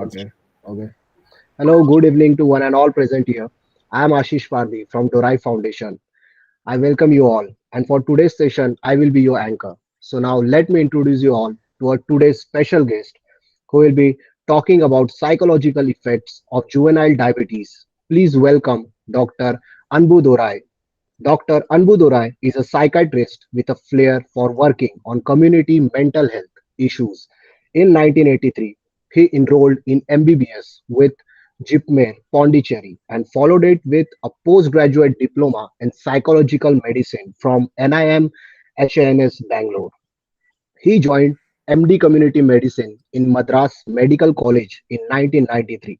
Okay. Okay. Hello, good evening to one and all present here. I am Ashish Pardi from Dorai Foundation. I welcome you all. And for today's session, I will be your anchor. So now let me introduce you all to our today's special guest who will be talking about psychological effects of juvenile diabetes. Please welcome Dr. Anbu Dorai. Dr. Anbu Dorai is a psychiatrist with a flair for working on community mental health issues. In 1983, he enrolled in MBBS with Jipmer Pondicherry and followed it with a postgraduate diploma in psychological medicine from NIM HNS Bangalore. He joined MD Community Medicine in Madras Medical College in 1993.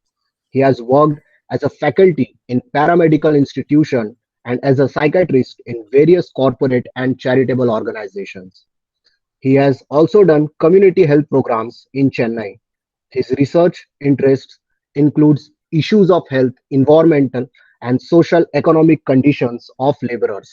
He has worked as a faculty in paramedical institution and as a psychiatrist in various corporate and charitable organizations. He has also done community health programs in Chennai. His research interests includes issues of health, environmental, and social economic conditions of laborers.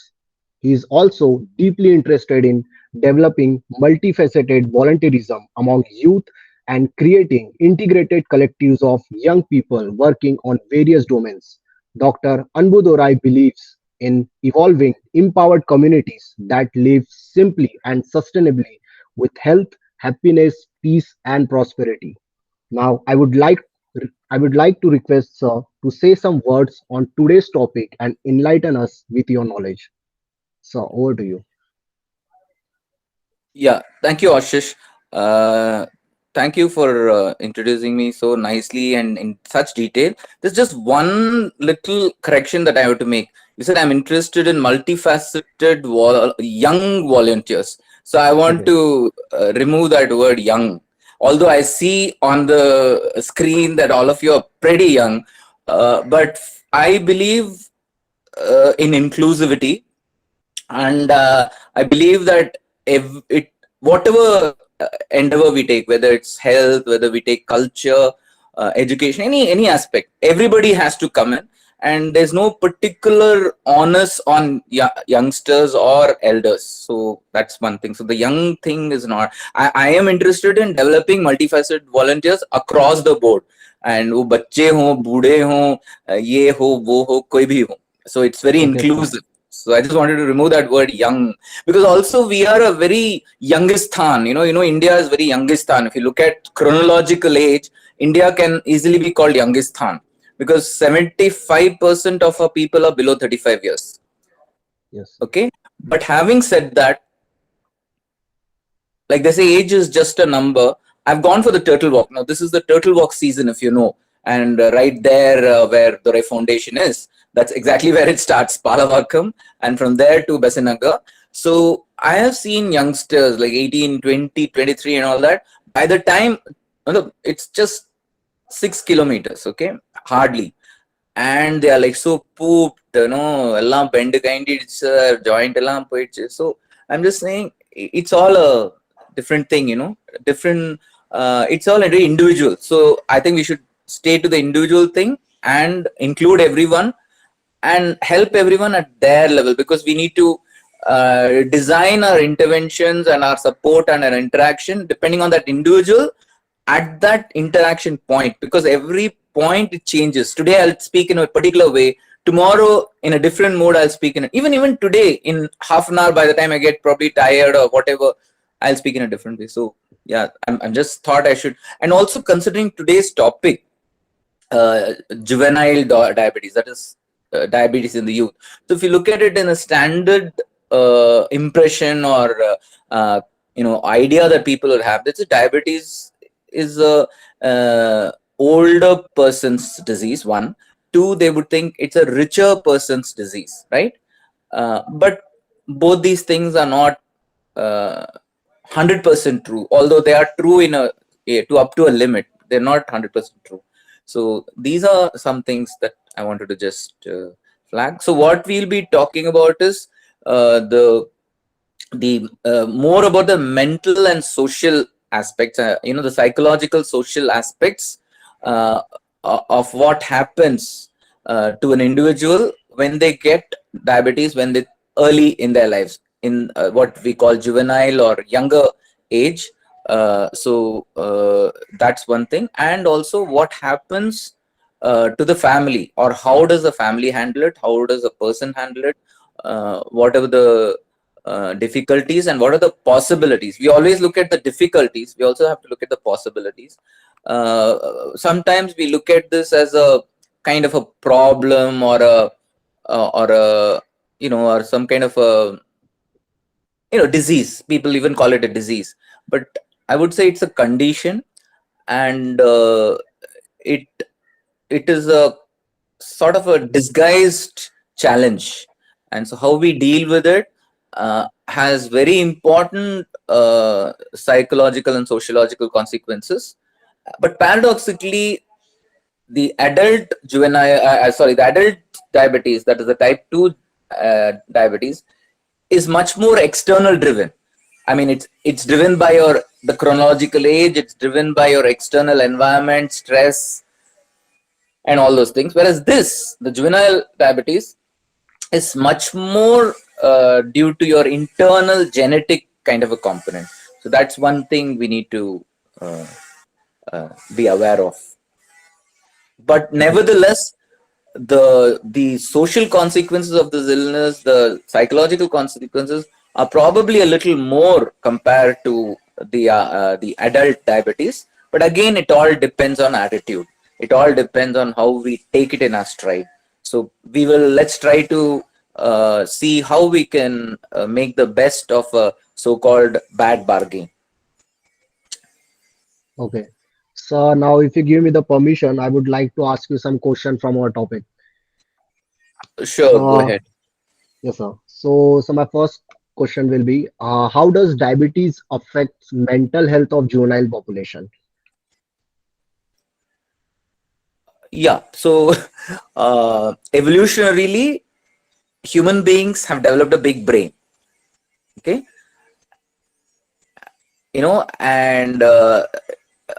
He is also deeply interested in developing multifaceted volunteerism among youth and creating integrated collectives of young people working on various domains. Dr. Anbudorai believes in evolving empowered communities that live simply and sustainably with health, happiness, peace, and prosperity. Now, I would like to request sir to say some words on today's topic and enlighten us with your knowledge. So over to you. Yeah, thank you, Ashish. Uh, Thank you for introducing me so nicely and in such detail. There's just one little correction that I have to make. You said I'm interested in multifaceted young volunteers. So I want Okay. to remove that word young. Although I see on the screen that all of you are pretty young, but I believe in inclusivity, and I believe that it whatever endeavor we take, whether it's health, whether we take culture, education, any aspect, everybody has to come in, and there's no particular onus on youngsters or elders. So that's one thing. So the young thing is not, I am interested in developing multifaceted volunteers across the board, and वो बच्चे हों, बूढ़े हों, ये हो वो हो कोई भी हो. So it's very Okay, sir. inclusive. So I just wanted to remove that word young, because also we are a very youngistan. India is very youngistan. If you look at chronological age, India can easily be called youngistan because 75% of our people are below 35 years. Yes. Okay. But having said that, like they say, age is just a number. I've gone for the turtle walk. Now, this is the turtle walk season, if you know. And right there where the Ray Foundation is, that's exactly where it starts, Palavakam, and from there to Besanaga. So I have seen youngsters like 18, 20, 23 and all that. By the time, it's just 6 kilometers, okay? Hardly. And they are like so pooped, எல்லாம் bend கைண்டிடுச்சு, joint எல்லாம் போயிடுச்சு. So I'm just saying it's all a different thing, different, it's all very individual. So I think we should stay to the individual thing and include everyone and help everyone at their level, because we need to design our interventions and our support and our interaction depending on that individual at that interaction point, because every point it changes. Today I'll speak in a particular way, tomorrow in a different mode I'll speak in even today in half an hour, by the time I get probably tired or whatever, I'll speak in a different way. So yeah, I'm just thought I should. And also considering today's topic, juvenile diabetes, that is diabetes in the youth. So if you look at it in a standard impression or idea that people will have, that's a diabetes is a older person's disease. One, two, they would think it's a richer person's disease, right? But both these things are not 100% true, although they are true to up to a limit. They're not 100% true. So these are some things that I wanted to just flag. So what we'll be talking about is the more about the mental and social aspects, the psychological social aspects of what happens to an individual when they get diabetes, when they early in their lives, in what we call juvenile or younger age. That's one thing. And also what happens to the family, or how does the family handle it? How does a person handle it? Whatever the difficulties, and what are the possibilities? We always look at the difficulties. We also have to look at the possibilities. Sometimes we look at this as a kind of a problem, or a or some kind of a disease. People even call it a disease, but I would say it's a condition, and it it is a sort of a disguised challenge. And so how we deal with it has very important psychological and sociological consequences. But paradoxically, the adult diabetes, that is the type 2 diabetes, is much more external driven. I mean, it's driven by the chronological age, it's driven by your external environment, stress, and all those things. Whereas the juvenile diabetes, is much more due to your internal genetic kind of a component. So that's one thing we need to be aware of. But nevertheless, the social consequences of this illness, the psychological consequences, are probably a little more compared to the adult diabetes. But again, it all depends on attitude. It all depends on how we take it in our stride. So let's try to see how we can make the best of a so-called bad bargain. Okay. So now, if you give me the permission, I would like to ask you some question from our topic. Sure, go So ahead. yes, sir. So my first question will be, how does diabetes affect mental health of juvenile population? Yeah, so evolutionarily, human beings have developed a big brain. Okay, and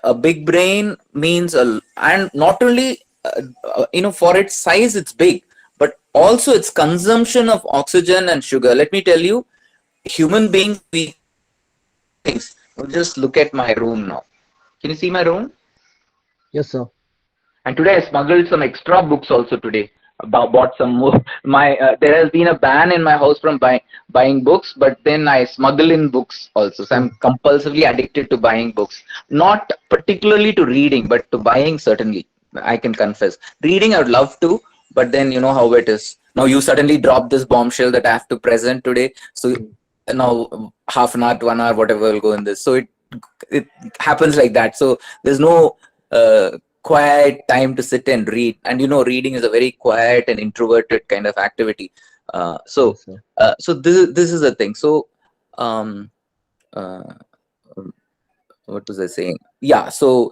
a big brain means and not only for its size it's big, but also its consumption of oxygen and sugar. Let me tell you, human beings, we things. Just look at my room now. Can you see my room? Yes, sir. And today I smuggled some extra books also today. Bought some more. There has been a ban in my house from buying books, but then I smuggle in books also. So I'm compulsively addicted to buying books. Not particularly to reading, but to buying, certainly. I can confess. Reading I would love to, but then you know how it is. Now you suddenly drop this bombshell that I have to present today. So now half an hour to 1 hour, whatever will go in this. So it happens like that. So there's no quiet time to sit and read. And reading is a very quiet and introverted kind of activity. So Yes, sir. this is the thing. So uh, what was I saying? Yeah. So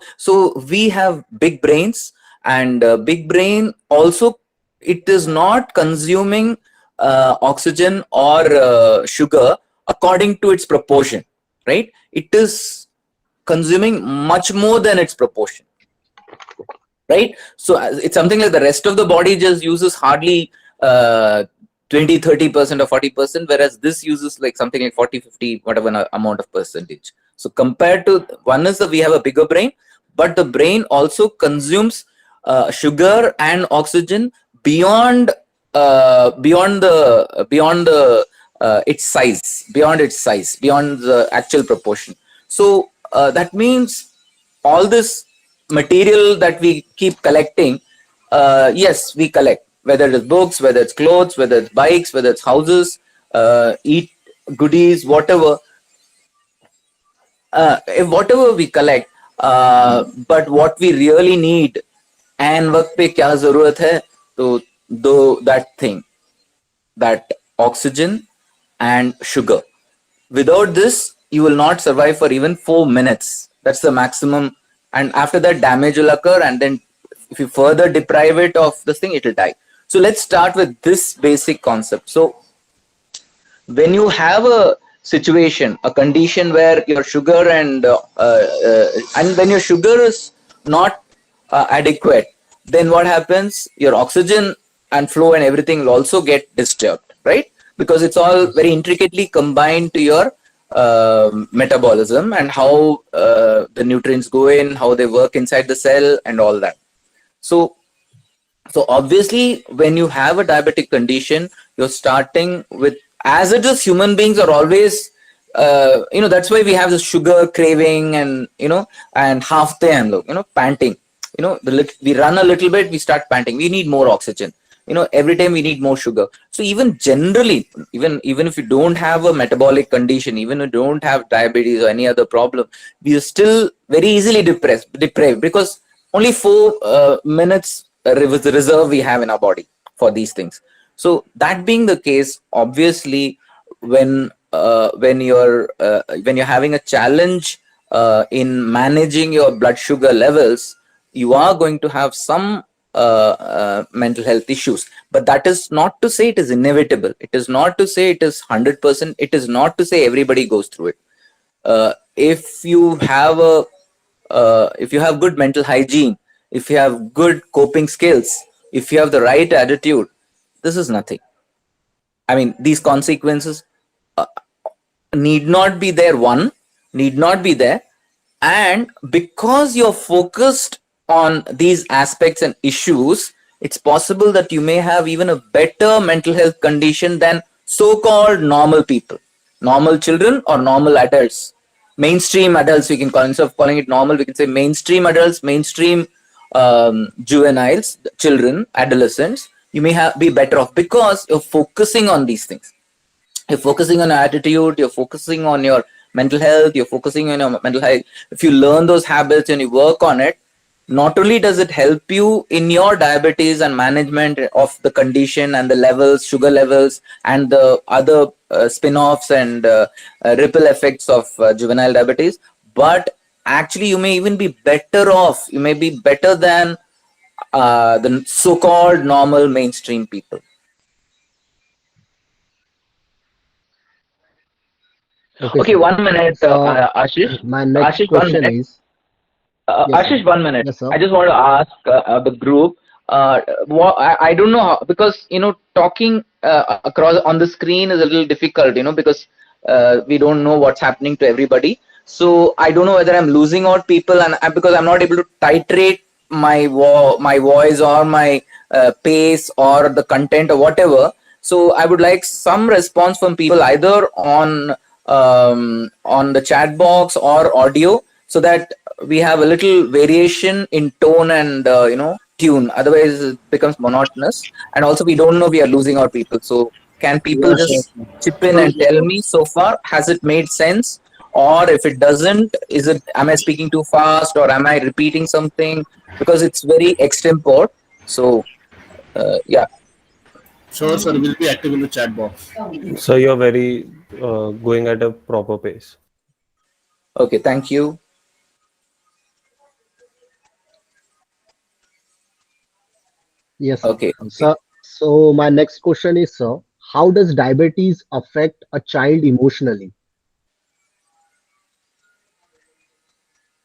we have big brains, and big brain also, it is not consuming oxygen or sugar according to its proportion, right? It is consuming much more than its proportion, right? So it's something like the rest of the body just uses hardly 20-30% or 40%, whereas this uses like something like 40-50 whatever amount of percentage. So compared to, one is that we have a bigger brain, but the brain also consumes sugar and oxygen beyond its size, beyond the actual proportion. So that means all this material that we keep collecting, yes, we collect, whether it's books, whether it's clothes, whether it's bikes, whether it's houses, eat goodies, whatever, whatever we collect, but what we really need and वक्त पे क्या जरूरत है, तो that thing, that oxygen and sugar. Without this, you will not survive for even 4 minutes. That's the maximum. And after that, damage will occur. And then if you further deprive it of this thing, it will die. So let's start with this basic concept. So when you have a situation, a condition where your sugar and when your sugar is not adequate, then what happens? Your oxygen and flow and everything will also get disturbed, right? Because it's all Yes, very intricately combined to your metabolism and how the nutrients go in, how they work inside the cell, and all that. So, so obviously, when you have a diabetic condition, you're starting with, as it is, human beings are always, that's why we have the sugar craving, and and half the and look, panting. We run a little bit, we start panting. We need more oxygen. Every time we need more sugar. So even generally, even if you don't have a metabolic condition, even if you don't have diabetes or any other problem, we are still very easily deprived, because only 4 minutes reserve we have in our body for these things. So that being the case, obviously, when you're having a challenge in managing your blood sugar levels, you are going to have some mental health issues. But that is not to say it is inevitable. It is not to say it is 100%. It is not to say everybody goes through it. If you have good mental hygiene, if you have good coping skills, if you have the right attitude, this is nothing. I mean, these consequences need not be there. Need not be there. And because you're focused on these aspects and issues, it's possible that you may have even a better mental health condition than so-called normal people, normal children or normal adults, mainstream adults. We can call, instead of calling it normal, we can say mainstream adults, mainstream juveniles, children, adolescents. You may be better off because you're focusing on these things. You're focusing on attitude, you're focusing on your mental health, you're focusing on your mental health. If you learn those habits and you work on it, not only does it help you in your diabetes and management of the condition and the levels, sugar levels, and the other spin-offs and ripple effects of juvenile diabetes, but actually you may even be better off. You may be better than the so-called normal mainstream people. Okay, Okay, sir. 1 minute, So Ashish. my next Ashish, one question minute. is, yes, sir. Ashish, 1 minute. Yes, sir. I just want to ask the group. I don't know how, because talking across on the screen is a little difficult. Because we don't know what's happening to everybody. So I don't know whether I'm losing out people, and because I'm not able to titrate my voice or my pace or the content or whatever. So I would like some response from people either on the chat box or audio, so that we have a little variation in tone and tune. Otherwise, it becomes monotonous, and also we don't know, we are losing our people. So can people Yeah, sure. just chip in and tell me, so far has it made sense, or if it doesn't, am I speaking too fast, or am I repeating something, because it's very extempore. So yeah. Sure, sir. We'll be active in the chat box. So you're very going at a proper pace. Okay, thank you. Yes, sir. Okay. So my next question is, sir, how does diabetes affect a child emotionally?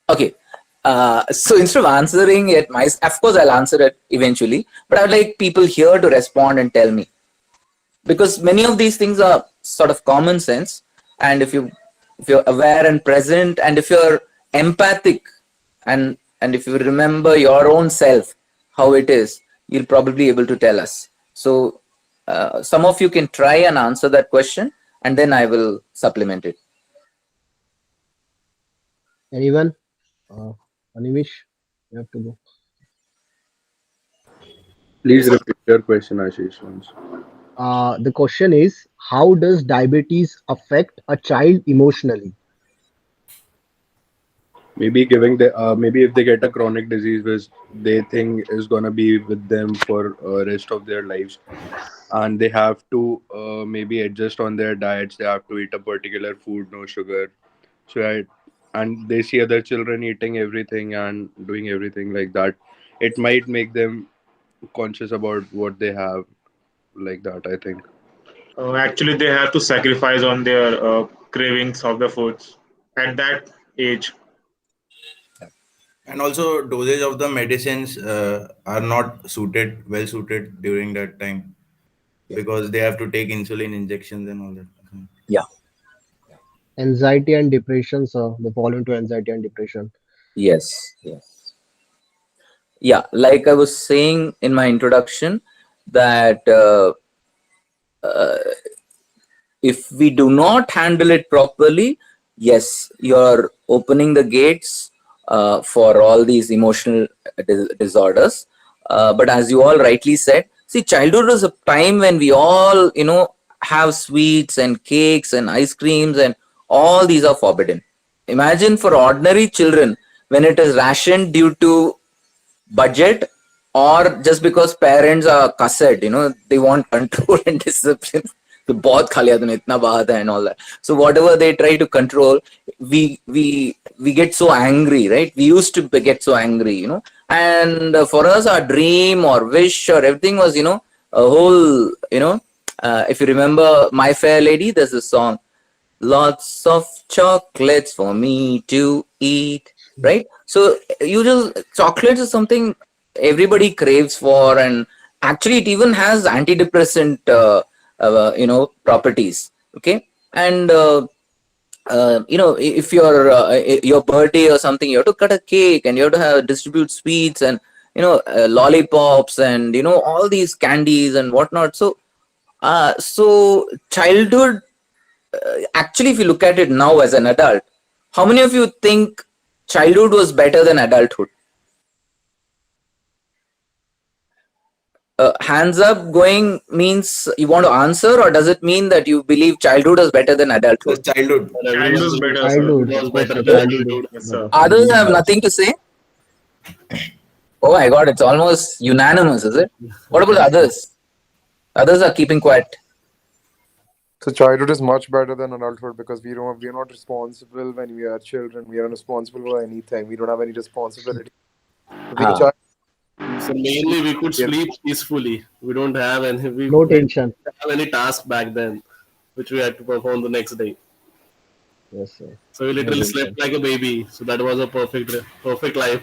Okay. So instead of answering it, of course I'll answer it eventually, but I would like people here to respond and tell me, because many of these things are sort of common sense, and if you're aware and present, and if you're empathic, and if you remember your own self, how it is, you'll probably be able to tell us. So some of you can try and answer that question, and then I will supplement it. Anyone? Animish, you have to go. Please repeat your question, Ashish. Once. The question is, how does diabetes affect a child emotionally? Maybe giving the maybe if they get a chronic disease which they think is gonna be with them for rest of their lives, and they have to maybe adjust on their diets. They have to eat a particular food, no sugar. So and they see other children eating everything and doing everything like that. It might make them conscious about what they have, like that, I think. Actually, they have to sacrifice on their cravings of the foods at that age. And also dosage of the medicines are not well suited during that time, because they have to take insulin injections and all that. Yeah. Anxiety and depression, sir. They fall into anxiety and depression. Yes, yes. Yeah, like I was saying in my introduction, that if we do not handle it properly, yes, you're opening the gates for all these emotional disorders. But as you all rightly said, see, childhood is a time when we all, have sweets and cakes and ice creams, and all these are forbidden. Imagine for ordinary children when it is rationed due to budget, or just because parents are cussed, they want control and discipline. तो बहुत खा लिया तूने इतना बात है and all that. So whatever they try to control, we get so angry, right? We used to get so angry, and for us our dream or wish or everything was, a whole, if you remember My Fair Lady, there's a song, lots of chocolates for me to eat, right? So chocolates is something everybody craves for, and actually it even has antidepressant properties. Okay, and if your birthday or something, you have to cut a cake and you have to distribute sweets and lollipops and all these candies and whatnot. So childhood, actually, if you look at it now as an adult, how many of you think childhood was better than adulthood? Hands up going means you want to answer, or does it mean that you believe childhood was better than adulthood? Childhood. Childhood better, sir. Childhood. was better Childhood. Yes, sir. Others have nothing to say? Oh my god, it's almost unanimous, is it? What about the others? Others are keeping quiet. So childhood is much better than adulthood because we are not responsible when we are children. We are not responsible for anything. We don't have any responsibility. Being a Ah. child, So mainly we could sleep peacefully. We don't have any No tension. have any task back then, which we had to perform the next day. Yes, sir. So we literally slept like a baby. So that was a perfect life.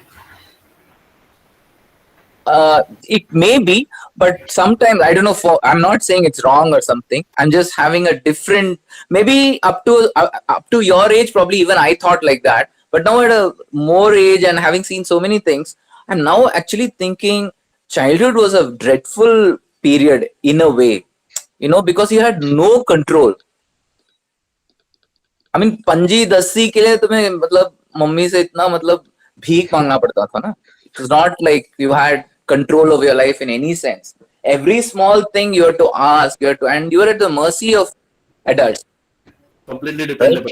It may be, but sometimes I don't know. I'm not saying it's wrong or something. I'm just having a different. Maybe up to your age, probably even I thought like that. But now at a more age and having seen so many things, I'm now actually thinking childhood was a dreadful period in a way, because you had no control. I mean, पंजी दस्सी के लिए तुम्हें मतलब mummy से इतना मतलब भीख मांगना पड़ता था ना. It was not like you had control of your life in any sense. Every small thing you had to ask, and you were at the mercy of adults. Completely dependable.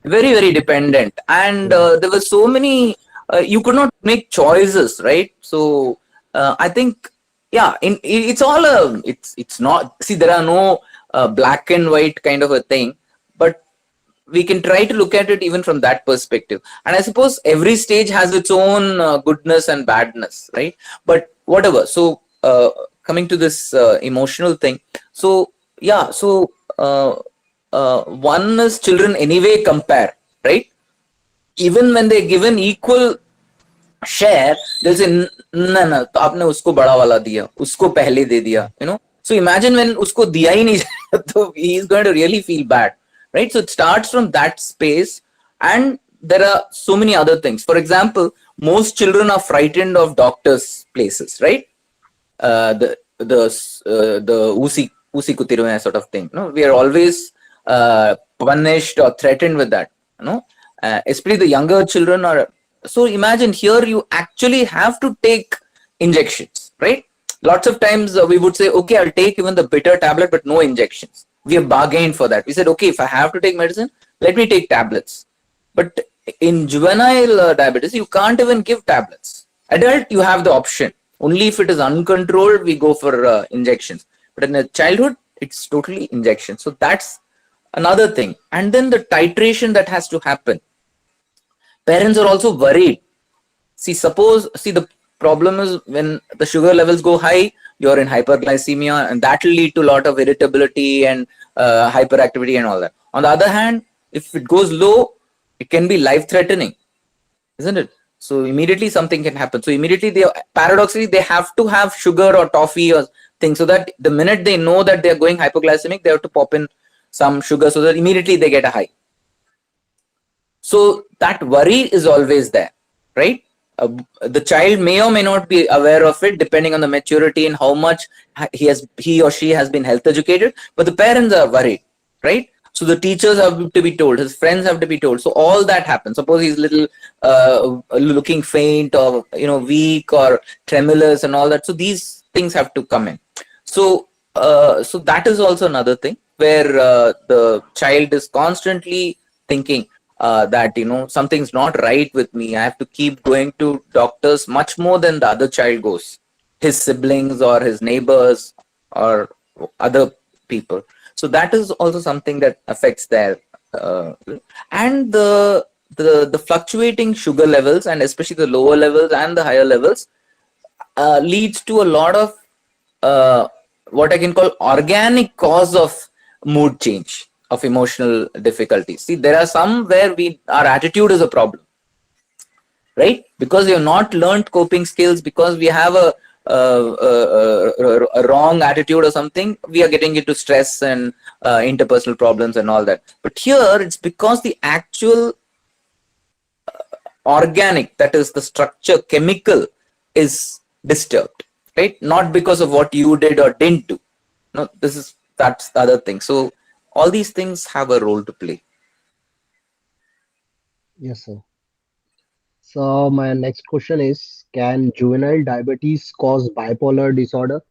Very, very dependent, and there were so many. You could not make choices, right? So I think, yeah, it's all it's not. See, there are no black and white kind of a thing, but we can try to look at it even from that perspective. And I suppose every stage has its own goodness and badness, right? But whatever. So coming to this emotional thing. So yeah. So one is children anyway compare, right? Even when they're given equal share, they'll say, no, तो आपने उसको बड़ा वाला दिया, उसको पहले दे दिया, So imagine when उसको दिया ही नहीं, तो he is going to really feel bad. Right, so it starts from that space, and there are so many other things. For example, most children are frightened of doctors' places, right? The usi kutiru hai sort of thing. We are always punished or threatened with that. Especially the younger children are. So imagine here you actually have to take injections, right? Lots of times we would say, okay, I'll take even the bitter tablet, but no injections. We have bargained for that. We said, okay, if I have to take medicine, let me take tablets. But in juvenile diabetes, you can't even give tablets. Adult, you have the option. Only if it is uncontrolled, we go for injections. But in a childhood, it's totally injection. So that's another thing. And then the titration that has to happen. Parents are also worried. See, the problem is when the sugar levels go high, you're in hyperglycemia, and that will lead to a lot of irritability and hyperactivity and all that. On the other hand, if it goes low, it can be life-threatening, isn't it? So immediately something can happen. So immediately, paradoxically, they have to have sugar or toffee or things, so that the minute they know that they're going hypoglycemic, they have to pop in some sugar so that immediately they get a high. So that worry is always there, right? The child may or may not be aware of it depending on the maturity and how much he or she has been health educated, but the parents are worried, right? So the teachers have to be told, his friends have to be told. So all that happens. Suppose he's little looking faint or weak or tremulous and all that. So these things have to come in. So so that is also another thing where the child is constantly thinking that something's not right with me. I have to keep going to doctors much more than the other child goes, his siblings or his neighbors or other people. So that is also something that affects their and the fluctuating sugar levels, and especially the lower levels and the higher levels, leads to a lot of what I can call organic cause of mood change, of emotional difficulties. See, there are some where our attitude is a problem, right? Because we have not learned coping skills, because we have a wrong attitude or something, we are getting into stress and interpersonal problems and all that. But here it's because the actual organic, that is the structure, chemical, is disturbed, right? Not because of what you did or didn't do. No, that's the other thing. So all these things have a role to play. Yes, sir. So my next question is, can juvenile diabetes cause bipolar disorder?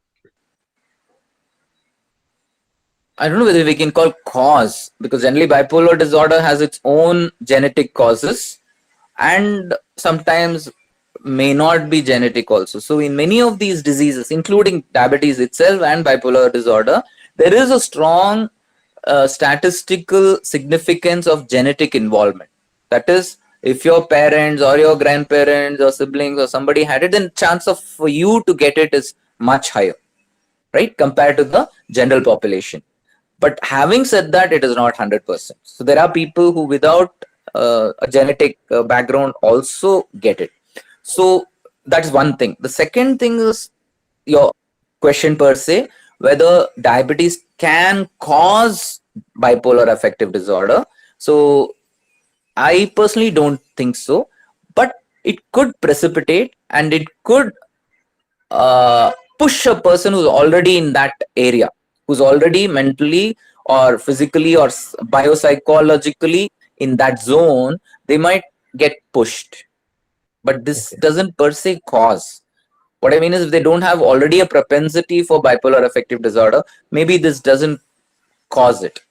I don't know whether we can call cause, because generally bipolar disorder has its own genetic causes and sometimes may not be genetic also. So in many of these diseases, including diabetes itself and bipolar disorder, there is a strong statistical significance of genetic involvement. That is, if your parents or your grandparents or siblings or somebody had it, then chance of for you to get it is much higher, right, compared to the general population. But having said that, it is not 100%. So there are people who without a genetic background also get it. So that's one thing. The second thing is your question per se, whether diabetes can cause bipolar affective disorder. So I personally don't think so, but it could precipitate and it could push a person who's already in that area, who's already mentally or physically or biopsychologically in that zone. They might get pushed, but this doesn't per se cause. What I mean is, if they don't have already a propensity for bipolar affective disorder, maybe this doesn't cause it.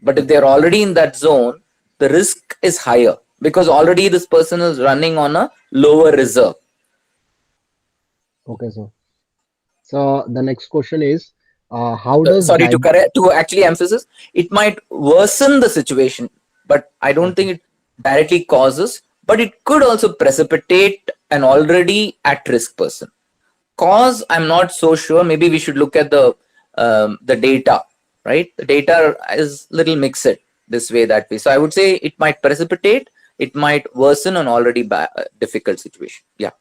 But if they're already in that zone, the risk is higher because already this person is running on a lower reserve. Okay, sir. So the next question is, how does Sorry, to actually emphasize, it might worsen the situation, but I don't think it directly causes, but it could also precipitate an already at-risk person. Cause, I'm not so sure. Maybe we should look at the data, right? The data is little mixed this way, that way. So I would say it might precipitate, it might worsen an already difficult situation. Yeah.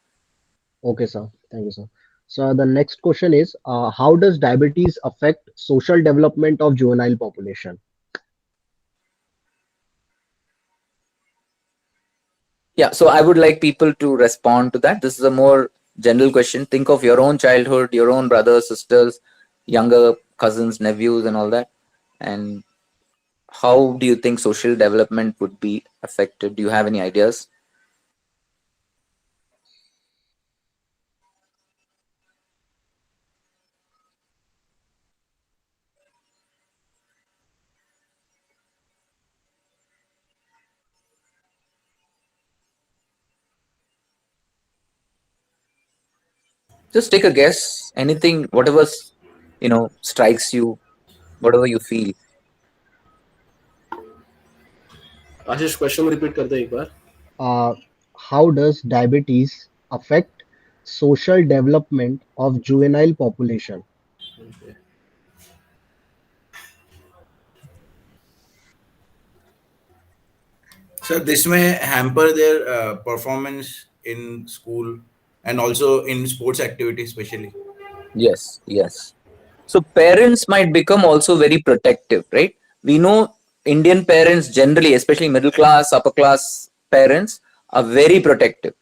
Okay, sir. Thank you, sir. So the next question is, how does diabetes affect social development of juvenile population? Yeah, so I would like people to respond to that. This is a more general question. Think of your own childhood, your own brothers, sisters, younger cousins, nephews, and all that. And how do you think social development would be affected? Do you have any ideas? Just take a guess. Anything, whatever strikes you, whatever you feel. Ashish question repeat कर दे एक बार. How does diabetes affect social development of juvenile population? Okay. So this may hamper their performance in school and also in sports activities, especially. Yes. So parents might become also very protective, right? We know Indian parents generally, especially middle class, upper class parents, are very protective,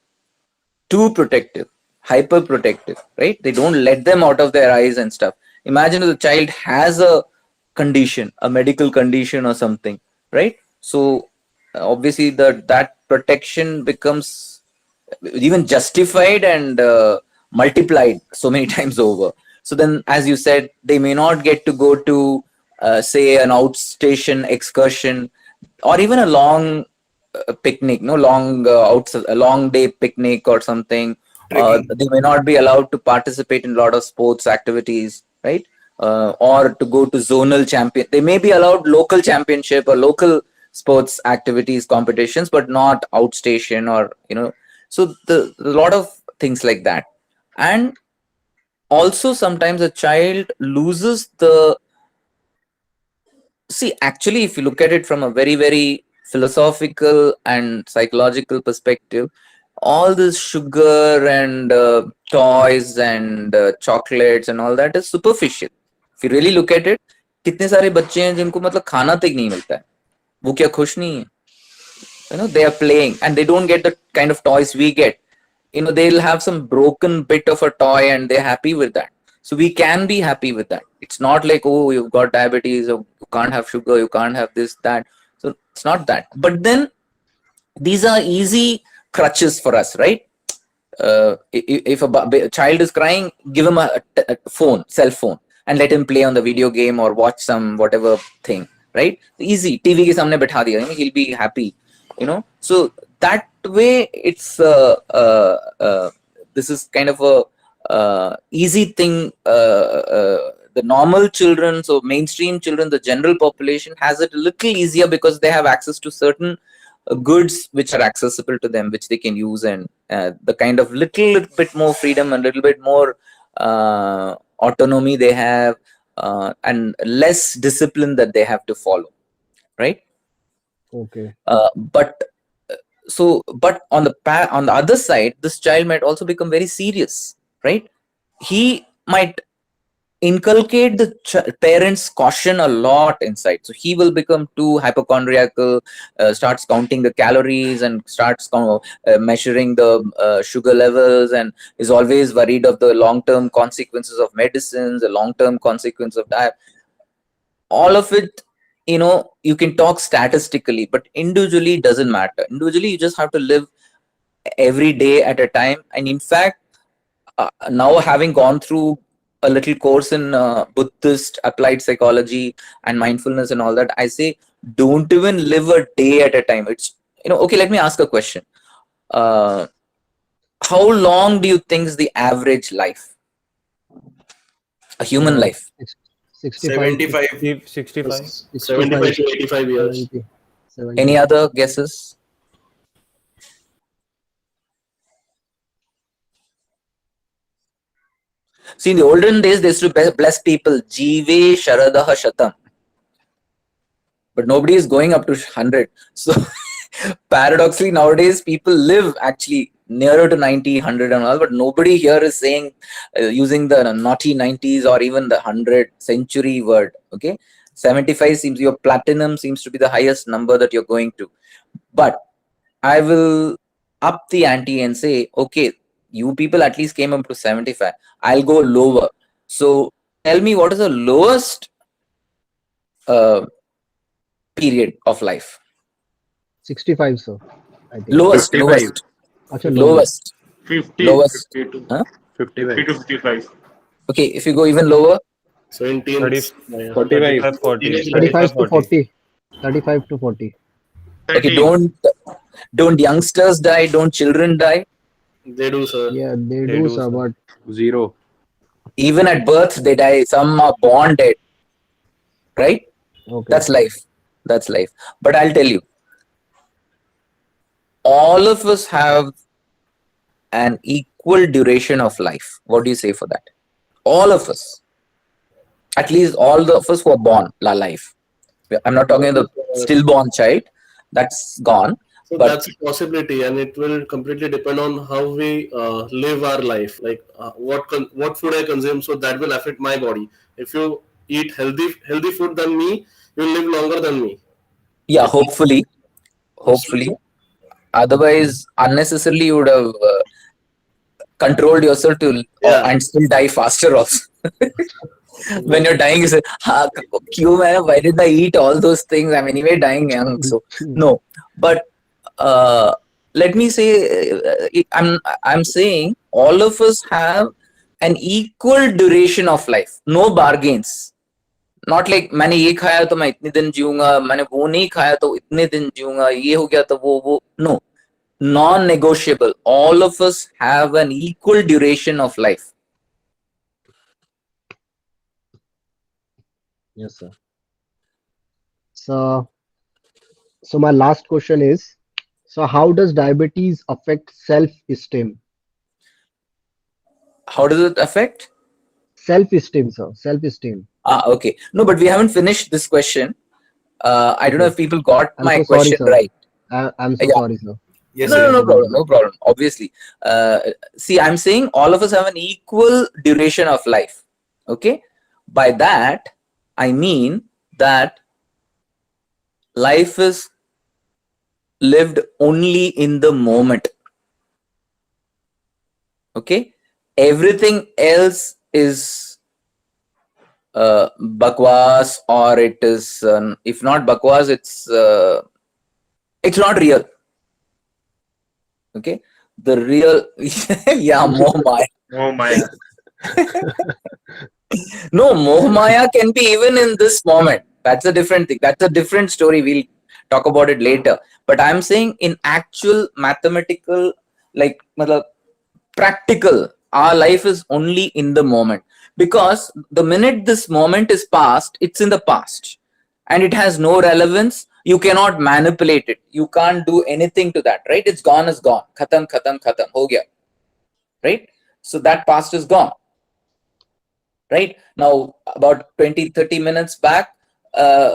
too protective, hyper protective, right? They don't let them out of their eyes and stuff. Imagine if the child has a condition, a medical condition or something, right? So obviously that protection becomes even justified and multiplied so many times over. So then, as you said, they may not get to go to, say, an outstation excursion or even a long picnic, no long a long day picnic or something. They may not be allowed to participate in a lot of sports activities, right? Or to go to zonal champion. They may be allowed local championship or local sports activities competitions, but not outstation or So a lot of things like that, and also sometimes a child loses the. See, actually, if you look at it from a very, very philosophical and psychological perspective, all this sugar and toys and chocolates and all that is superficial. If you really look at it, कितने सारे बच्चे हैं जिनको मतलब खाना तक नहीं मिलता है, वो क्या खुश नहीं है? They are playing and they don't get the kind of toys we get. They'll have some broken bit of a toy and they're happy with that. So we can be happy with that. It's not like, oh, you've got diabetes, or you can't have sugar, you can't have this, that. So it's not that. But then these are easy crutches for us, right? If a child is crying, give him a phone, cell phone, and let him play on the video game or watch some whatever thing, right? Easy. TV ke samne bitha diya, he'll be happy, So that way, it's this is kind of a easy thing. The normal children, so mainstream children, the general population has it a little easier because they have access to certain goods which are accessible to them, which they can use, and the kind of little bit more freedom and little bit more autonomy they have, and less discipline that they have to follow, right? Okay. But on the other side, this child might also become very serious, right? He might inculcate the parents' caution a lot inside, so he will become too hypochondriacal, starts counting the calories and starts measuring the sugar levels, and is always worried of the long-term consequences of medicines, the long-term consequence of diet. All of it, you can talk statistically, but individually it doesn't matter. Individually, you just have to live every day at a time. And in fact, now having gone through a little course in Buddhist applied psychology and mindfulness and all that, I say, don't even live a day at a time. It's, okay, let me ask a question. How long do you think is the average life? A human life? 75. 65. 75 to 85 years. 70. Any other guesses? See, in the olden days, they used to bless people, Jive Sharadaha Shatam. But nobody is going up to 100. So, paradoxically, nowadays, people live actually nearer to 90, 100 and all, but nobody here is saying, using the naughty 90s or even the 100 century word, okay? 75 seems, your platinum seems to be the highest number that you're going to. But I will up the ante and say, okay, you people at least came up to 75. I'll go lower. So tell me, what is the lowest period of life? 65, sir. I think. Lowest. 55. Lowest. Achha, Lowest. 50, Lowest. 50 to, Huh? 55. 50 to 55. Okay, if you go even lower, 17. 30, 45. 40. 35 to 40. 35 to 40. okay, 30. don't youngsters die? Don't children die? They do, sir. Yeah, they They do, do, sir, sir. but Zero. Even at birth, they die. Some are born dead, right? okay. That's life. That's life. But I'll tell you, all of us have an equal duration of life. What do you say for that? All of us. At least all of us who are born alive. I'm not talking about the stillborn child. That's gone. So But- that's a possibility, and it will completely depend on how we live our life. Like what food I consume, so that will affect my body. If you eat healthy food than me, you will live longer than me. Yeah, hopefully. Otherwise, unnecessarily you would have controlled yourself to Yeah. and still die faster also. When you're dying, you say, why did I eat all those things? I'm anyway dying young. So, no. But let me say, I'm saying all of us have an equal duration of life. No bargains. Not like मैंने ये खाया तो मैं इतने दिन जीऊंगा, मैंने वो नहीं खाया तो इतने दिन जीऊंगा, ये हो गया तो वो no, non-negotiable. All of us have an equal duration of life. Yes, sir. So my last question is, so how does diabetes affect self-esteem? How does it affect? Self-esteem, sir. Self-esteem. Okay. No, but we haven't finished this question. I don't know if people got I'm my so sorry, question sir. right. I'm so Yeah. sorry, sir. Yes, No, sir. no problem. Obviously. See, I'm saying all of us have an equal duration of life. Okay. By that, I mean that life is lived only in the moment. Okay. Everything else is bakwas, or it is, if not bakwas, it's not real. Okay. The real, yeah, Moh Maya. Oh my. No, Moh Maya can be even in this moment. That's a different thing. That's a different story. We'll talk about it later. But I'm saying in actual mathematical, like practical, our life is only in the moment. Because the minute this moment is past, it's in the past. And it has no relevance. You cannot manipulate it. You can't do anything to that, right? It's gone is gone. Khatam, khatam, khatam. Ho gaya. Right? So that past is gone. Right? Now, about 20-30 minutes back,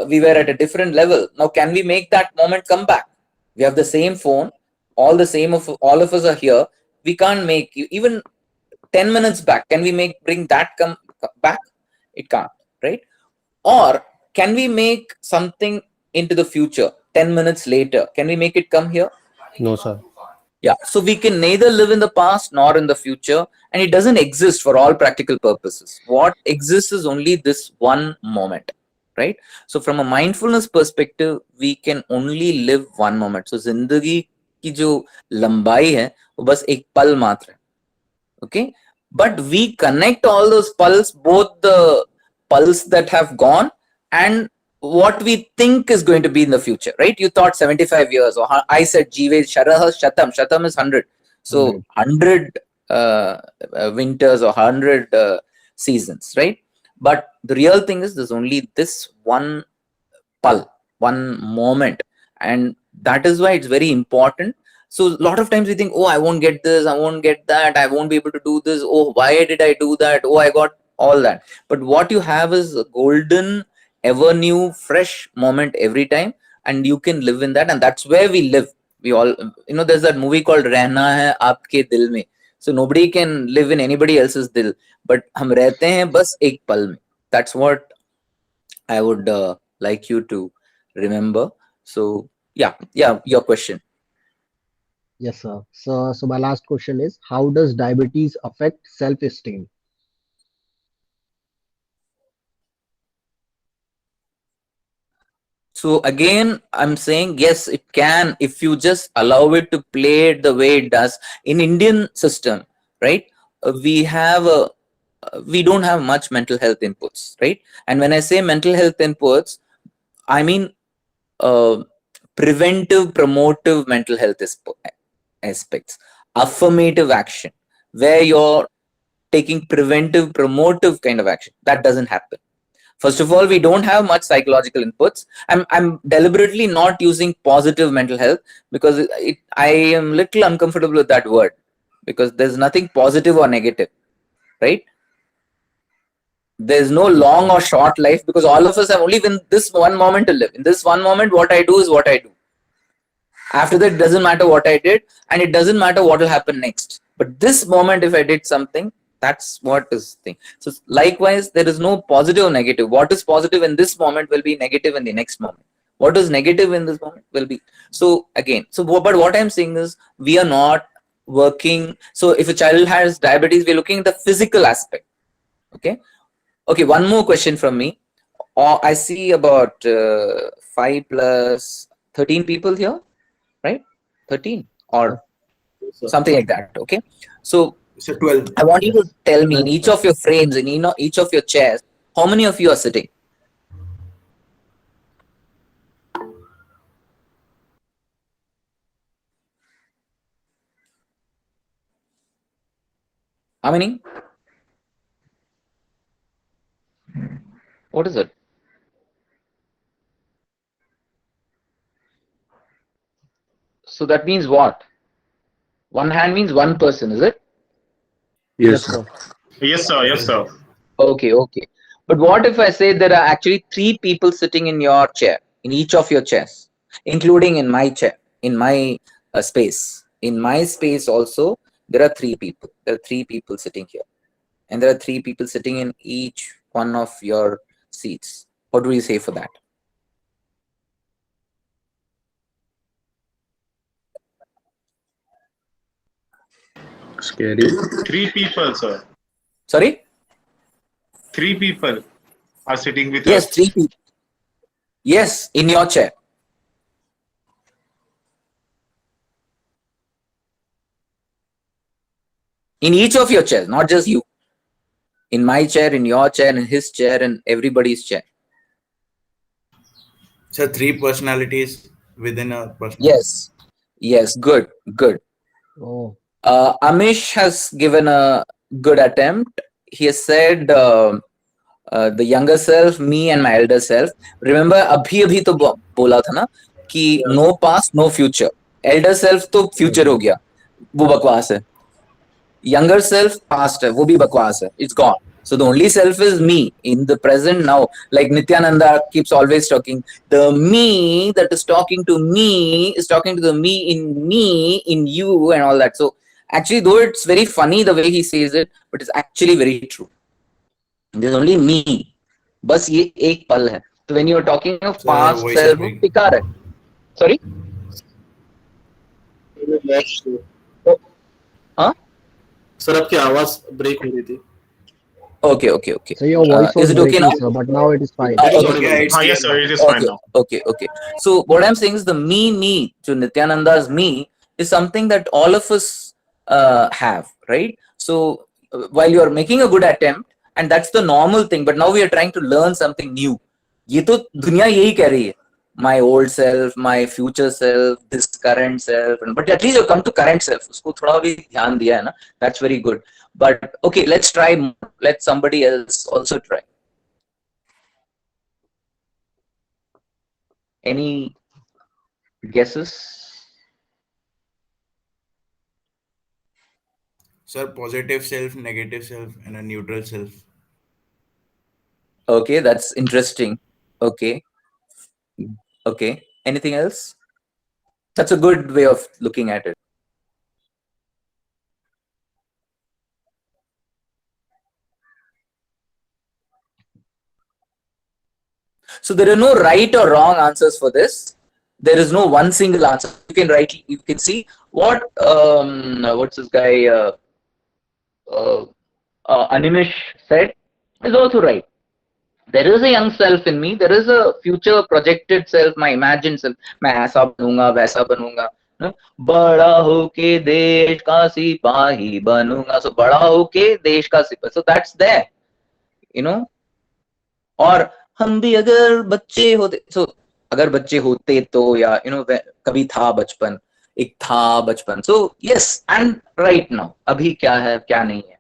we were at a different level. Now, can we make that moment come back? We have the same phone. All of us are here. We can't make even 10 minutes back. Can we bring that come back? It can't, right? Or can we make something into the future 10 minutes later? Can we make it come here? No, sir. Yeah. So we can neither live in the past nor in the future, and it doesn't exist for all practical purposes. What exists is only this one moment, right? So from a mindfulness perspective, we can only live one moment. So जिंदगी की जो लंबाई है वो बस एक पल मात्र है. Okay? But we connect all those pulse, both the pulse that have gone and what we think is going to be in the future, right? You thought 75 years, or I said Jive Sharah Shatam. Shatam is 100. So 100 winters or 100 seasons, right? But the real thing is there's only this one pul, one moment. And that is why it's very important. So a lot of times we think, oh, I won't get this, I won't get that, I won't be able to do this. Oh, why did I do that? Oh, I got all that. But what you have is a golden, ever new, fresh moment every time, and you can live in that. And that's where we live. We all, there's that movie called Rehna Hai Aapke Dil Mein. So nobody can live in anybody else's dil, but hum rehte hain bas ek pal mein. That's what I would like you to remember. So yeah, your question. Yes, sir. So my last question is, how does diabetes affect self-esteem? So again, I'm saying yes, it can, if you just allow it to play it the way it does. In Indian system, right? We don't have much mental health inputs, right? And when I say mental health inputs, I mean preventive, promotive mental health aspects, affirmative action, where you're taking preventive, promotive kind of action. That doesn't happen. First of all, we don't have much psychological inputs. I'm deliberately not using positive mental health because I am little uncomfortable with that word, because there's nothing positive or negative, right? There's no long or short life, because all of us have only this one moment to live. In this one moment, what I do is what I do. After that, it doesn't matter what I did, and it doesn't matter what will happen next. But this moment, if I did something, that's what is the thing. So likewise, there is no positive or negative. What is positive in this moment will be negative in the next moment. What is negative in this moment will be. So again, but what I'm saying is we are not working. So if a child has diabetes, we're looking at the physical aspect. Okay. Okay. One more question from me. I see about 5 plus 13 people here, right? 13 or something like that. Okay. So So 12. I want you to tell me in each of your frames, in each of your chairs, how many of you are sitting? How many? What is it? So that means what? One hand means one person, is it? Yes, sir. Yes, sir. Yes, sir. Okay, okay. But what if I say there are actually 3 people sitting in your chair, in each of your chairs, including in my chair, in my space? In my space also, there are 3 people. There are 3 people sitting here. And there are 3 people sitting in each one of your seats. What do you say for that? scary. 3 people, sir. Sorry? 3 people are sitting with Yes, us. 3 people. Yes, in your chair. In each of your chairs, not just you. In my chair, in your chair, in his chair, and everybody's chair. So 3 personalities within a person. Yes. Yes, good, good. Oh, Amish has given a good attempt. He has said the younger self, me and my elder self. Remember, abhi to bola tha na कि no past, no future. Elder self तो future हो गया, वो बकवास है. Younger self, past है, वो भी बकवास है. It's gone. So the only self is me in the present now. Like Nityananda keeps always talking, the me that is talking to me is talking to the me, in you, and all that. So actually, though it's very funny the way he says it, but it's actually very true. There's only me. बस ये एक पल है. So when you're talking of So your past voice is self, breaking. पिकार है. Sorry? Huh? Sir आपकी आवाज break हो रही थी. Okay, okay, okay. so your voice was Is it okay breaking, now? sir, but now it is fine. It is Okay. audible. Yeah, it's Yes, clear sir. now. It is fine Okay, now. okay, okay. So what I'm saying is the me, to Nityananda's me is something that all of us have, right? So while you're making a good attempt, and that's the normal thing, but now we are trying to learn something new. ये तो दुनिया यही कह रही है. My old self, my future self, this current self, but at least you come to current self. उसको थोड़ा भी ध्यान दिया है ना. That's very good. But okay, let's try more. Let somebody else also try. Any guesses? Sir, positive self, negative self, and a neutral self. Okay, that's interesting. Okay, okay. Anything else? That's a good way of looking at it. So there are no right or wrong answers for this. There is no one single answer. You can write. You can see what what's this guy Animesh said is also right. There is a young self in me. There is a future projected self, my imagined self. मैं ऐसा बनूंगा, वैसा बनूंगा. No? बड़ा होके देश का सिपाही बनूंगा. So बड़ा होके देश का सिपाही. So that's there. You know. और हम भी अगर बच्चे होते, so अगर बच्चे होते तो, या कभी था बचपन, एक था बचपन. So yes, and right now, अभी क्या है, क्या नहीं है.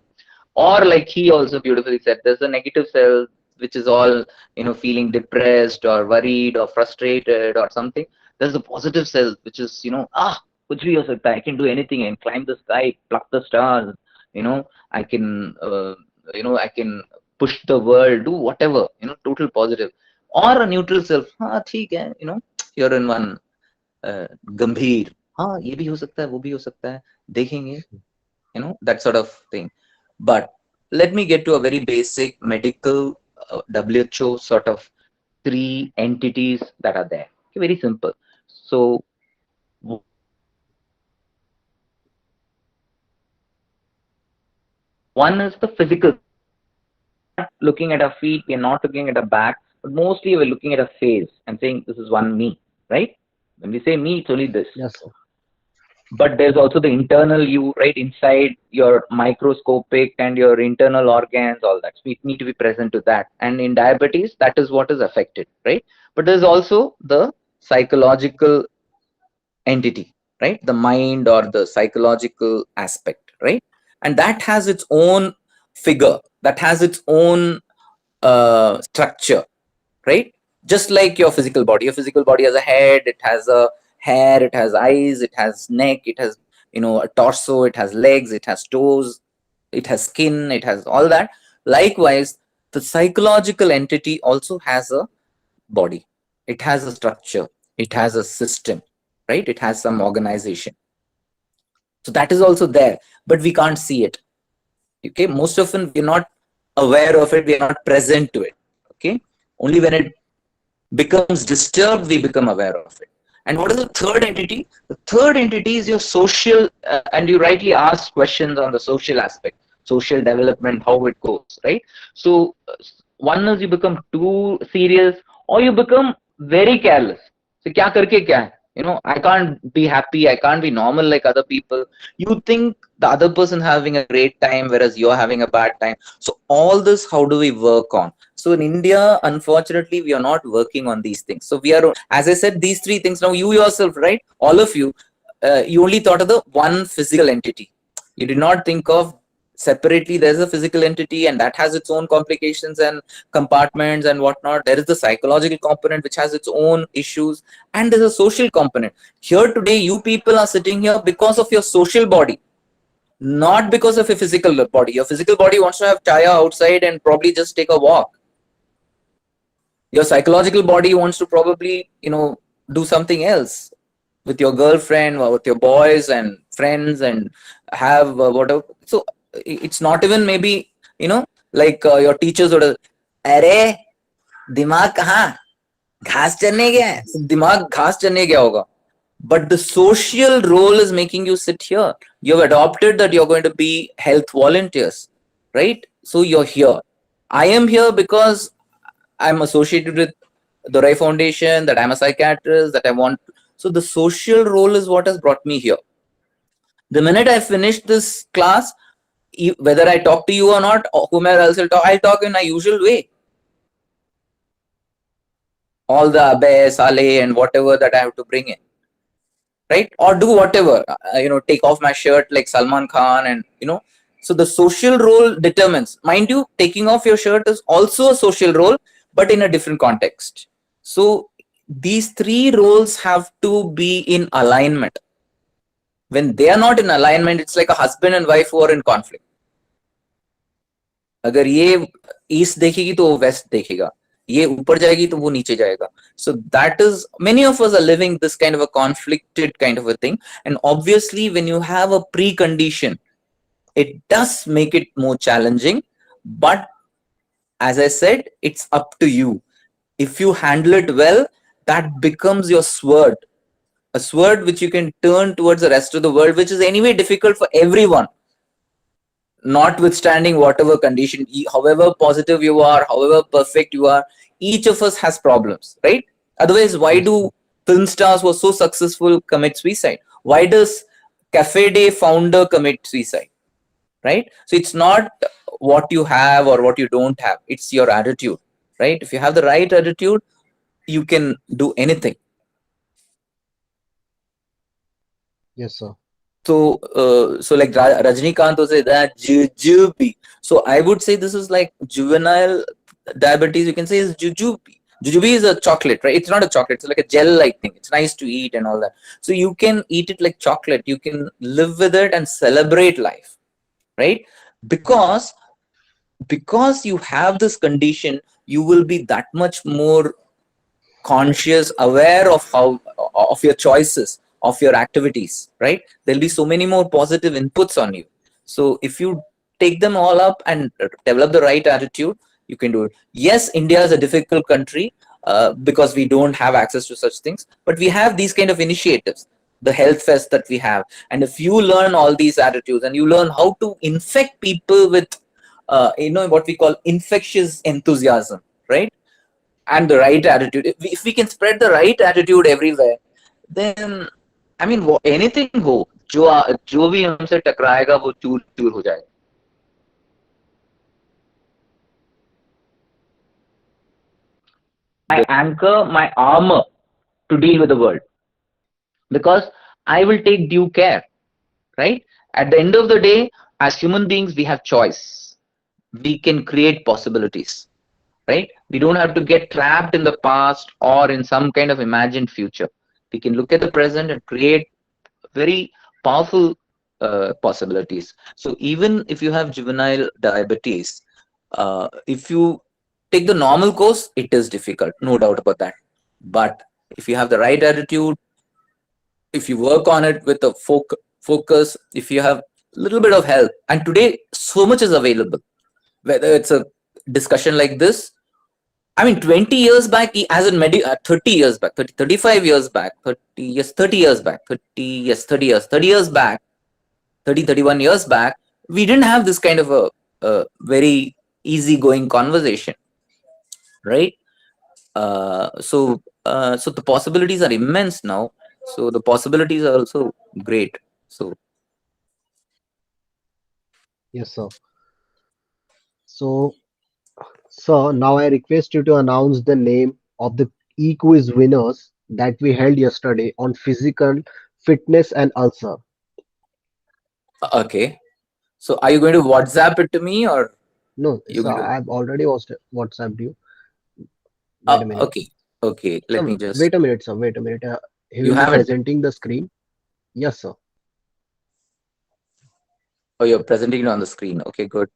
Or like he also beautifully said, there's a negative self which is all feeling depressed or worried or frustrated or something. There's a positive self which is कुछ भी हो सकता है. I can do anything and climb the sky, pluck the stars. I can I can push the world, do whatever. Total positive. Or a neutral self. हाँ ठीक है. You're in one गंभीर. हाँ ये भी हो सकता है, वो भी हो सकता है. देखेंगे. That sort of thing. But let me get to a very basic medical WHO sort of 3 entities that are there. Okay, very simple. So one is the physical. Looking at our feet, we are not looking at our back, but mostly we're looking at a face and saying this is one me, right? When we say me, it's only this. Yes, sir. But there's also the internal you, right? Inside your microscopic and your internal organs, all that. So we need to be present to that. And in diabetes, that is what is affected, right? But there's also the psychological entity, right? The mind or the psychological aspect, right? And that has its own figure, that has its own structure, right? Just like your physical body has a head, it has a hair, it has eyes, it has neck, it has, you know, a torso, it has legs, it has toes, it has skin, it has all that. Likewise, the psychological entity also has a body, it has a structure, it has a system, right? It has some organization. So that is also there, but we can't see it. Okay, most often we're not aware of it, we are not present to it. Okay, only when it becomes disturbed, we become aware of it. And what is the third entity? The third entity is your social, and you rightly asked questions on the social aspect, social development, how it goes, right? So one is you become too serious, or you become very careless. So kya karke kya hai? You know, I can't be happy, I can't be normal like other people. You think the other person having a great time, whereas you're having a bad time. So all this, how do we work on? So in India, unfortunately, we are not working on these things. So we are, as I said, these three things. Now you yourself, right? All of you, you only thought of the one physical entity. You did not think of separately there's a physical entity and that has its own complications and compartments and whatnot. There is the psychological component which has its own issues, and there's a social component. Here today, you people are sitting here because of your social body, not because of your physical body. Your physical body wants to have chaya outside and probably just take a walk. Your psychological body wants to probably, you know, do something else with your girlfriend or with your boys and friends and have whatever. So it's not even maybe, you know, like your teachers would have, अरे दिमाग कहाँ घास चरने गया है, दिमाग घास चरने गया होगा. But the social role is making you sit here. You've adopted that you're going to be health volunteers, right? So you're here. I am here because I'm associated with the Rai Foundation, that I'm a psychiatrist, that I want. So the social role is what has brought me here. The minute I finish this class, whether I talk to you or not, or whomever else will talk, I'll talk in my usual way. All the abe, sale, and whatever that I have to bring in, right? Or do whatever, you know, take off my shirt like Salman Khan, and you know. So the social role determines. Mind you, taking off your shirt is also a social role, but in a different context. So these three roles have to be in alignment. When they are not in alignment, it's like a husband and wife who are in conflict. अगर ये east देखेगी तो वो waste देखेगा, ये ऊपर जाएगी तो वो नीचे जाएगा. So that is, many of us are living this kind of a conflicted kind of a thing. And obviously when you have a precondition, it does make it more challenging. But as I said, it's up to you. If you handle it well, that becomes your sword. A sword which you can turn towards the rest of the world, which is anyway difficult for everyone. Notwithstanding whatever condition, however positive you are, however perfect you are, each of us has problems, right? Otherwise, why do film stars who are so successful commit suicide? Why does Cafe Day founder commit suicide, right? So it's not what you have or what you don't have, it's your attitude, right? If you have the right attitude, you can do anything. Yes, sir. So, so like Rajnikant will say that jujube. So I would say this is like juvenile diabetes. You can say is jujube. Jujube is a chocolate, right? It's not a chocolate. It's like a gel-like thing. It's nice to eat and all that. So you can eat it like chocolate. You can live with it and celebrate life, right? Because you have this condition, you will be that much more conscious, aware of your choices, of your activities, right? There'll be so many more positive inputs on you. So if you take them all up and develop the right attitude, you can do it. Yes, India is a difficult country. because we don't have access to such things. But we have these kind of initiatives, the health fest that we have. And if you learn all these attitudes and you learn how to infect people with, what we call infectious enthusiasm, right? And the right attitude. If we can spread the right attitude everywhere, then I mean anything हो, जो भी हमसे टकराएगा वो चूर चूर हो जाएगा. I anchor my armor to deal with the world, because I will take due care, right? At the end of the day, as human beings, we have choice. We can create possibilities, right? We don't have to get trapped in the past or in some kind of imagined future. We can look at the present and create very powerful possibilities. So even if you have juvenile diabetes, if you take the normal course, it is difficult, no doubt about that. But if you have the right attitude, if you work on it with a focus, if you have a little bit of help, and today so much is available, whether it's a discussion like this. I mean, 20 years back, as in 30 years back, 35 years back, 30 years back, 31 years back, we didn't have this kind of a very easygoing conversation, right? So the possibilities are immense now. So the possibilities are also great. So Yes, sir. So, sir, now I request you to announce the name of the e-quiz winners that we held yesterday on physical fitness and ulcer. okay. So are you going to WhatsApp it to me, or No, you sir, going to? I've already WhatsApped you. Wait a minute. Okay. Okay. Let Sir, me just. wait a minute, sir. Wait a minute. He You will be have it. presenting the screen. Yes, sir. Oh, you're presenting it on the screen. Okay, good.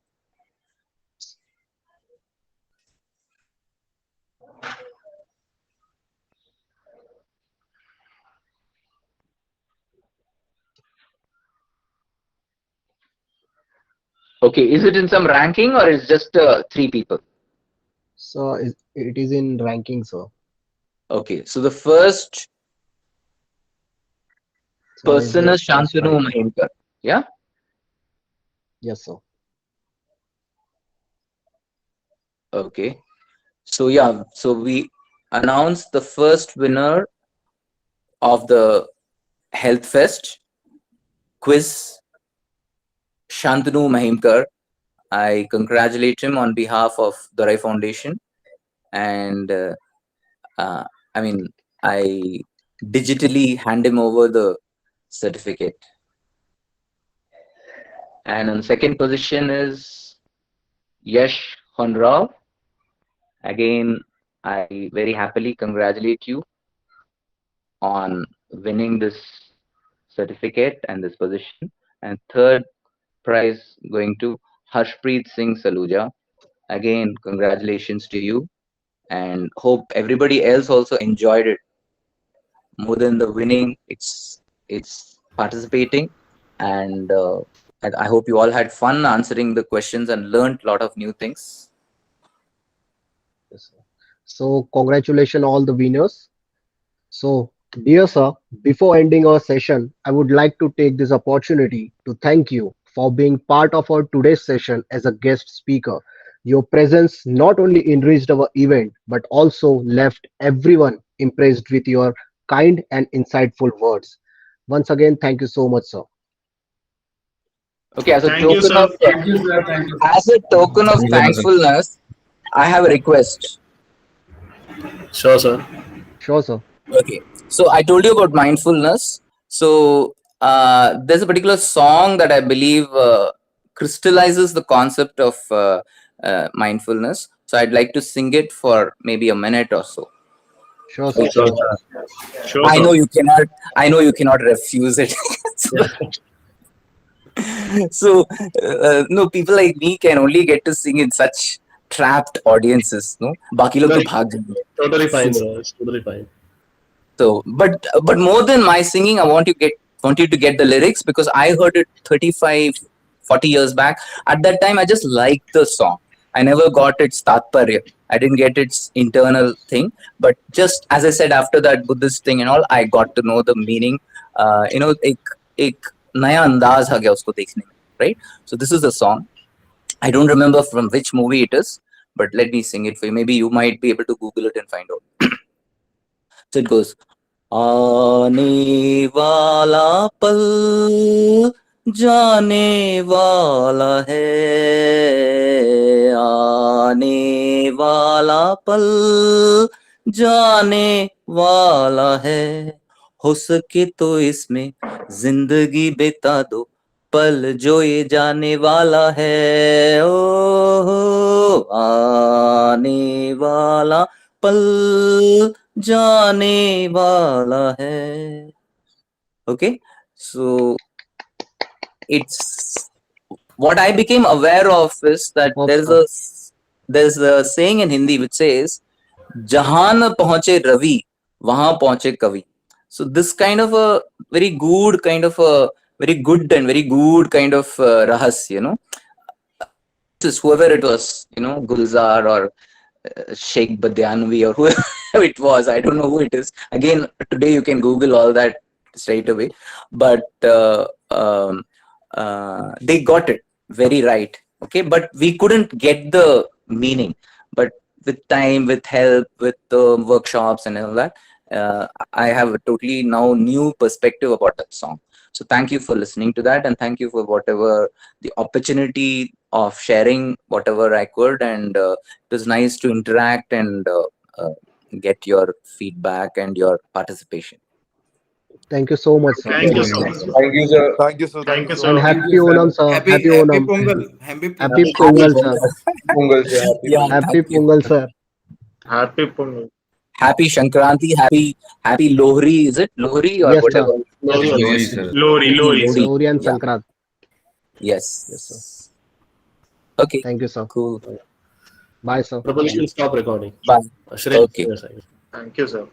Okay, is it in some ranking or is just 3 people? So it is in ranking, sir. Okay, so the first So person is the first Shantanu prize. Mahimkar. Yeah. Yes, sir. Okay. So yeah, so we announced the first winner of the Health Fest quiz, Shantanu Mahimkar. I congratulate him on behalf of the Rai Foundation, and I mean, I digitally hand him over the certificate. And in second position is Yash Honrao. Again, I very happily congratulate you on winning this certificate and this position. And third prize going to Harshpreet Singh Saluja. Again, congratulations to you, and hope everybody else also enjoyed it. More than the winning, it's participating, and I hope you all had fun answering the questions and learned a lot of new things. Yes, sir. So congratulations all the winners. So, dear sir, before ending our session, I would like to take this opportunity to thank you for being part of our today's session as a guest speaker. Your presence not only enriched our event but also left everyone impressed with your kind and insightful words. Once again, thank you so much, sir. Okay, as a Thank you, token sir. of thankfulness, I have a request. Sure, sir. Sure, sir. Okay, so I told you about mindfulness. So there's a particular song that I believe crystallizes the concept of mindfulness. So I'd like to sing it for maybe a minute or so. Sure, sir. Sure, Sure, I sir. know you cannot. I know you cannot refuse it. So no, people like me can only get to sing in such trapped audiences. No, बाकी लोग तो भाग जाएंगे. Totally fine, bro. It's totally fine. So, but more than my singing, I want you to get the lyrics, because I heard it 35, 40 years back. At that time, I just liked the song. I never got its tatparya. I didn't get its internal thing. But just as I said, after that Buddhist thing and all, I got to know the meaning. एक नया अंदाज आ गया उसको देखने में, right? So this is the song. I don't remember from which movie it is, but let me sing it for you. Maybe you might be able to Google it and find out. So it goes, आने वाला पल जाने वाला है, आने वाला पल जाने वाला है, हो सके तो इसमें जिंदगी बिता दो, पल जो ये जाने वाला है, ओ आने वाला पल जाने वाला है. Okay, so it's what I became aware of is that there's a saying in Hindi which says, "Jahan न पहुंचे रवि, वहां पहुंचे कवि." So this kind of a very good kind of a very good kind of rahas, just whoever it was, Gulzar or Sheikh Badyanvi or whoever it was, I don't know who it is. Again, today you can Google all that straight away, but they got it very right. Okay, but we couldn't get the meaning. But with time, with help, with workshops and all that, I have a totally now new perspective about that song. So thank you for listening to that, and thank you for whatever the opportunity of sharing whatever I could, and it was nice to interact and get your feedback and your participation. Thank you so much, sir. Thank you so much. Thank you, sir. Thank you, sir. Thank you, And sir. happy Onam, sir. Happy Onam. Pongal. Happy Pongal, sir. Pongal, sir. Yeah, Happy thank you. Pongal, sir. Happy Pongal. Happy Shankranti, happy Lohri, is it Lohri or Yes, whatever? Lori, sir. Lori and Yeah. Sankrant. Yes. Yes, sir. Okay. Thank you, sir. Cool. Bye, sir. Prabal, you can stop recording. Bye. Shrek, Okay. yes, I guess. Thank you, sir.